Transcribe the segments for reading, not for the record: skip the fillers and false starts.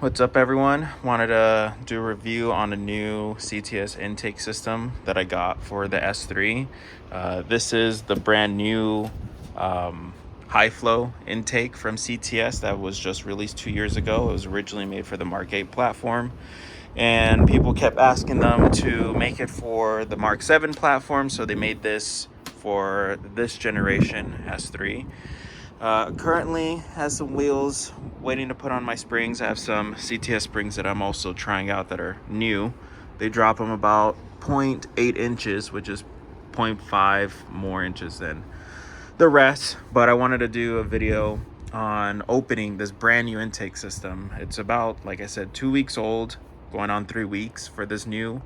What's up everyone? Wanted to do a review on a new CTS intake system that I got for the S3. This is the brand new high-flow intake from CTS that was just released 2 years ago. It was originally made for the Mark 8 platform, and people kept asking them to make it for the Mark 7 platform, so they made this for this generation S3. Currently has some wheels waiting to put on my springs. I have some CTS springs that I'm also trying out that are new. They drop them about 0.8 inches, which is 0.5 more inches than the rest. But I wanted to do a video on opening this brand new intake system. It's about, like I said, 2 weeks old, going on 3 weeks for this new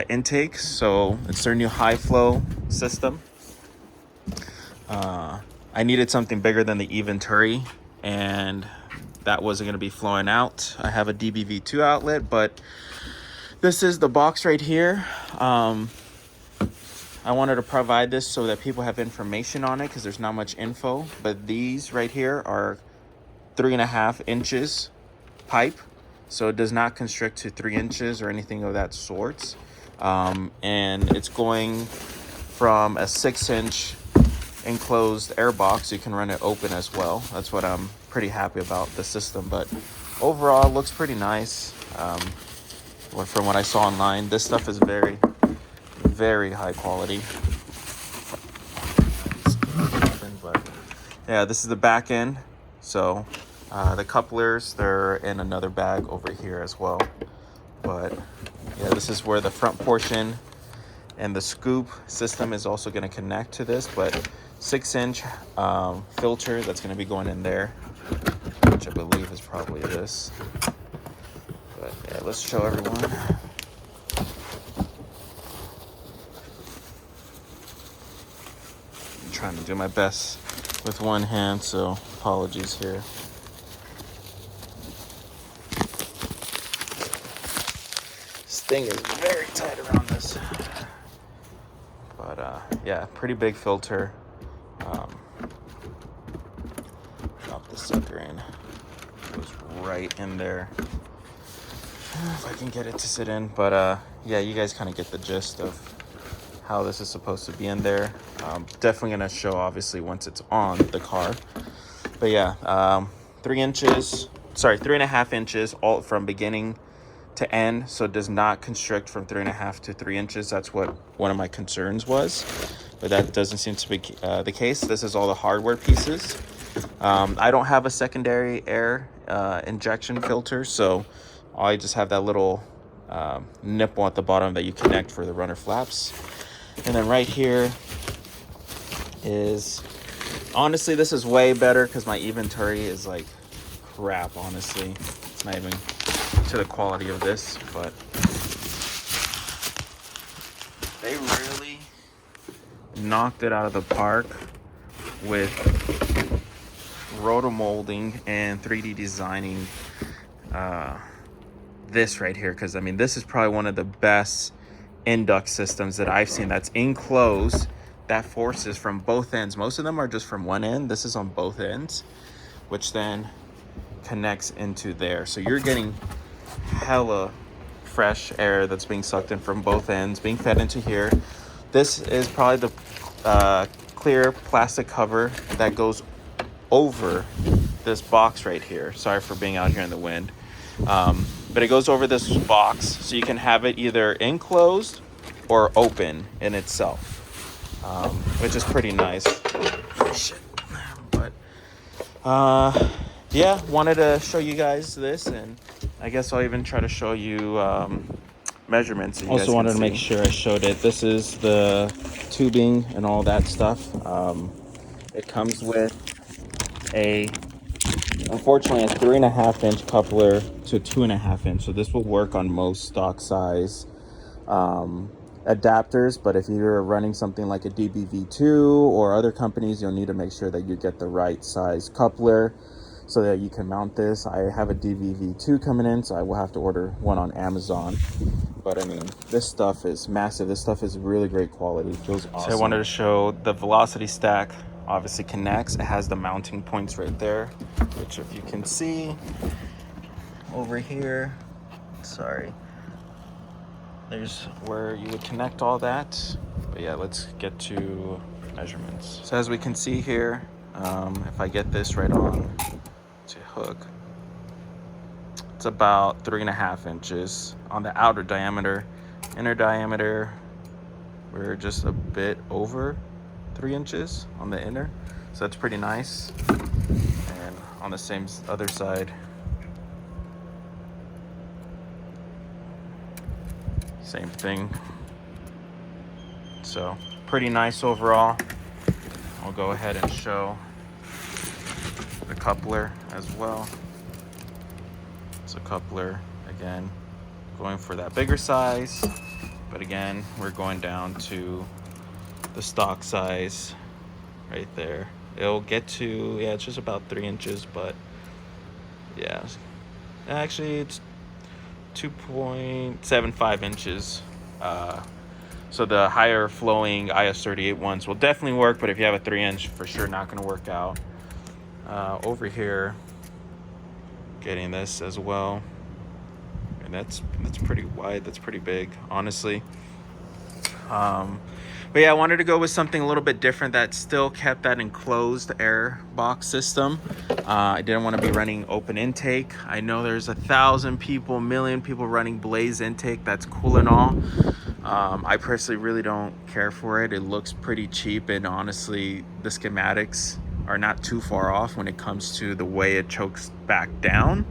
intake. So it's their new high flow system. I needed something bigger than the Eventuri, and that wasn't going to be flowing out. I have a DBV2 outlet, but this is the box right here. I wanted to provide this so that people have information on it because there's not much info, but these right here are 3.5 inches pipe, so it does not constrict to 3 inches or anything of that sort. And it's going from a 6-inch enclosed air box. You can run it open as well. That's what I'm pretty happy about the system, but overall it looks pretty nice. From what I saw online, this stuff is very, very high quality. But yeah, this is the back end. So the couplers, they're in another bag over here as well. But yeah, this is where the front portion and the scoop system is also going to connect to this, but 6-inch filter that's going to be going in there, which I believe is probably this. But yeah, let's show everyone. I'm trying to do my best with one hand, so apologies here. This thing is very tight around this. But yeah, pretty big filter. Drop the sucker in. Goes right in there. If I can get it to sit in. But yeah, you guys kind of get the gist of how this is supposed to be in there. Definitely gonna show obviously once it's on the car. But yeah, 3.5 inches all from beginning to end, so it does not constrict from 3.5 to 3 inches. That's what one of my concerns was, but that doesn't seem to be the case. This is all the hardware pieces. I don't have a secondary air injection filter, so I just have that little nipple at the bottom that you connect for the runner flaps. And then right here is, honestly, this is way better because my Eventuri is like crap, honestly. It's not even to the quality of this, but they really knocked it out of the park with rotomolding and 3D designing this right here, because I mean this is probably one of the best induct systems that I've seen that's enclosed, that forces from both ends. Most of them are just from one end. This is on both ends, which then connects into there, so you're getting hella fresh air that's being sucked in from both ends, being fed into here. This is probably the clear plastic cover that goes over this box right here. Sorry for being out here in the wind. But it goes over this box, so you can have it either enclosed or open in itself, which is pretty nice. Shit. But yeah, wanted to show you guys this, and I guess I'll even try to show you measurements. So you also wanted to make sure I showed it. This is the tubing and all that stuff. It comes with unfortunately, a 3.5-inch coupler to 2.5 inch. So this will work on most stock size adapters, but if you're running something like a DBV2 or other companies, you'll need to make sure that you get the right size coupler so that you can mount this. I have a DBV2 coming in, so I will have to order one on Amazon. But I mean, this stuff is massive. This stuff is really great quality. It feels awesome. So I wanted to show the velocity stack obviously connects. It has the mounting points right there, which if you can see, over here, sorry, there's where you would connect all that. But yeah, let's get to measurements. So as we can see here, if I get this right on to hook, it's about 3.5 inches on the outer diameter. Inner diameter, we're just a bit over 3 inches on the inner, so that's pretty nice. And on the same other side, same thing. So pretty nice overall. I'll go ahead and show the coupler as well. It's a coupler, again, going for that bigger size, but again, we're going down to the stock size right there. It'll get to, yeah, it's just about 3 inches, but yeah, actually it's 2.75 inches. So the higher flowing IS38 ones will definitely work, but if you have a 3-inch, for sure not going to work out. Over here, getting this as well, and that's pretty wide. That's pretty big, honestly. But yeah, I wanted to go with something a little bit different that still kept that enclosed air box system. I didn't want to be running open intake. I know there's 1,000 people, 1 million people running blaze intake. That's cool and all. I personally really don't care for it. It looks pretty cheap, and honestly, the schematics are not too far off when it comes to the way it chokes back down.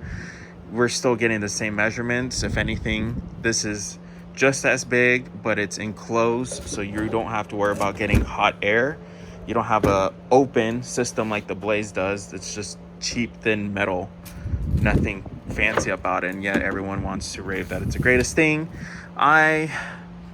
We're still getting the same measurements. If anything, this is just as big, but it's enclosed, so you don't have to worry about getting hot air. You don't have a open system like the Blaze does. It's just cheap, thin metal, nothing fancy about it, and yet everyone wants to rave that it's the greatest thing. I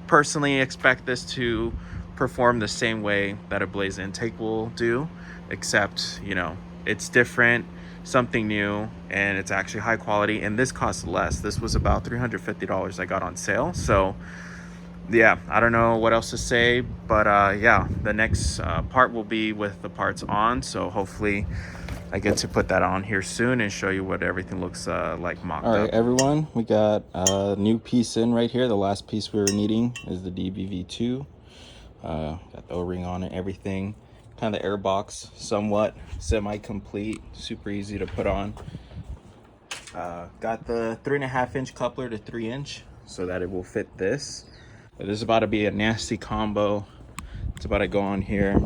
personally expect this to perform the same way that a Blaze intake will do, except, you know, it's different, something new, and it's actually high quality, and this costs less. This was about $350 I got on sale. So yeah, I don't know what else to say, but yeah, the next part will be with the parts on, so hopefully I get to put that on here soon and show you what everything looks like mocked up. All right, everyone, we got a new piece in right here. The last piece we were needing is the DBV2. Got the O-ring on it, everything. Kind of the air box, somewhat semi-complete, super easy to put on. Got the 3.5-inch coupler to 3-inch so that it will fit this. This is about to be a nasty combo. It's about to go on here.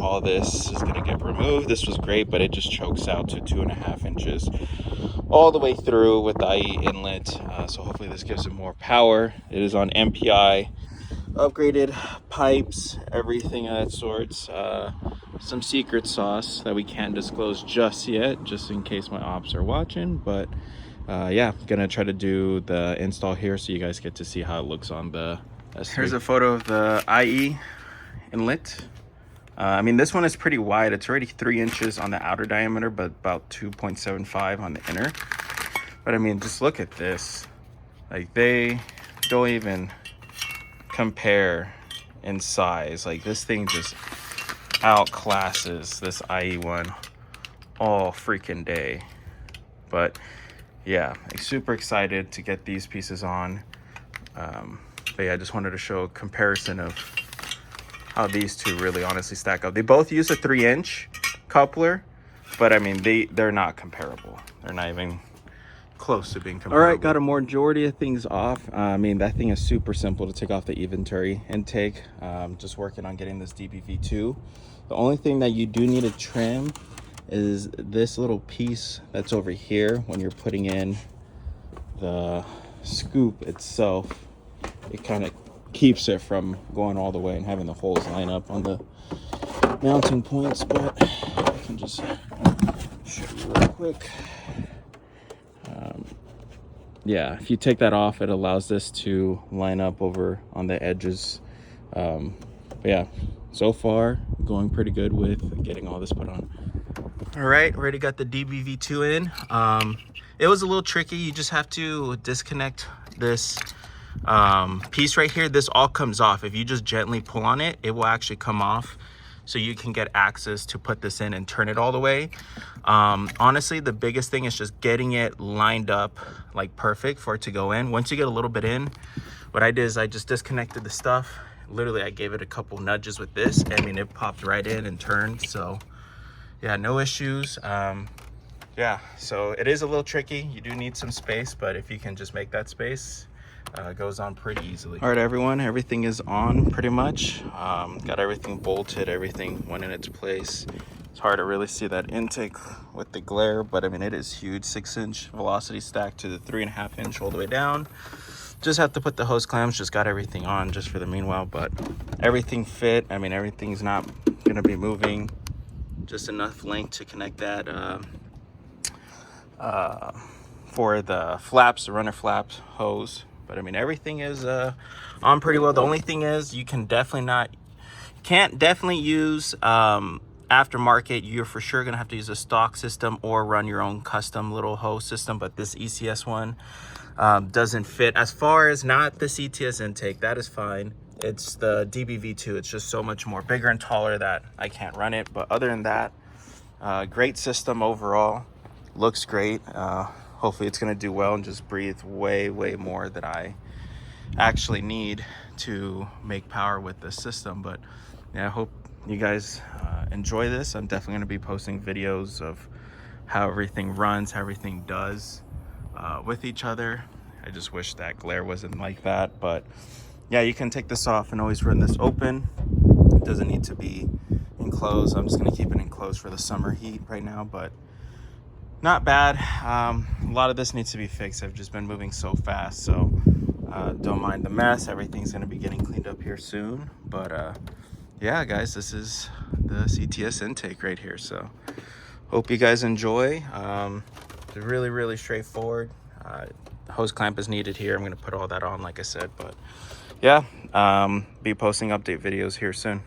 All this is gonna get removed. This was great, but it just chokes out to 2.5 inches all the way through with the IE inlet. So hopefully this gives it more power. It is on MPI. Upgraded pipes, everything of that sorts. Some secret sauce that we can't disclose just yet, just in case my ops are watching. But yeah, gonna try to do the install here so you guys get to see how it looks on the S3. Here's a photo of the IE inlet. I mean, this one is pretty wide. It's already 3 inches on the outer diameter, but about 2.75 on the inner. But I mean, just look at this. Like, they don't even compare in size. Like, this thing just outclasses this IE one all freaking day. But yeah, I'm super excited to get these pieces on. But yeah, I just wanted to show a comparison of how these two really honestly stack up. They both use a 3-inch coupler, but I mean, they're not comparable. They're not even close to being comparable. All right, got a majority of things off. I mean, that thing is super simple to take off the Eventuri intake. Just working on getting this DBV2. The only thing that you do need to trim is this little piece that's over here. When you're putting in the scoop itself, it kind of keeps it from going all the way and having the holes line up on the mounting points. But I can just show you real quick. Yeah, if you take that off, it allows this to line up over on the edges. But yeah, so far going pretty good with getting all this put on. All right, already got the DBV2 in. It was a little tricky. You just have to disconnect this piece right here. This all comes off. If you just gently pull on it, it will actually come off. so you can get access to put this in and turn it all the way. Honestly, the biggest thing is just getting it lined up like perfect for it to go in. Once you get a little bit in, what I did is I just disconnected the stuff. Literally, I gave it a couple nudges with this. I mean, it popped right in and turned. So yeah, no issues. Yeah, so it is a little tricky. You do need some space, but if you can just make that space, it goes on pretty easily. All right, everyone, everything is on pretty much. Got everything bolted, everything went in its place. It's hard to really see that intake with the glare, but I mean, it is huge. 6-inch velocity stack to the 3.5-inch all the way down. Just have to put the hose clamps, just got everything on just for the meanwhile, but everything fit. I mean, everything's not gonna be moving. Just enough length to connect that for the flaps, the runner flaps hose. But I mean, everything is on pretty well. The only thing is you can't definitely use aftermarket. You're for sure gonna have to use a stock system or run your own custom little hose system, but this ECS one doesn't fit. As far as not the CTS intake, that is fine. It's the DBV2. It's just so much more bigger and taller that I can't run it. But other than that, great system overall. Looks great. Hopefully it's going to do well and just breathe way more than I actually need to make power with this system. But yeah, I hope you guys enjoy this. I'm definitely going to be posting videos of how everything runs, how everything does with each other. I just wish that glare wasn't like that, but yeah, you can take this off and always run this open. It doesn't need to be enclosed. I'm just going to keep it enclosed for the summer heat right now, but not bad. A lot of this needs to be fixed. I've just been moving so fast, so don't mind the mess. Everything's going to be getting cleaned up here soon. But yeah, guys, this is the CTS intake right here. So hope you guys enjoy. It's really straightforward. Hose clamp is needed here. I'm going to put all that on, like I said. But yeah, be posting update videos here soon.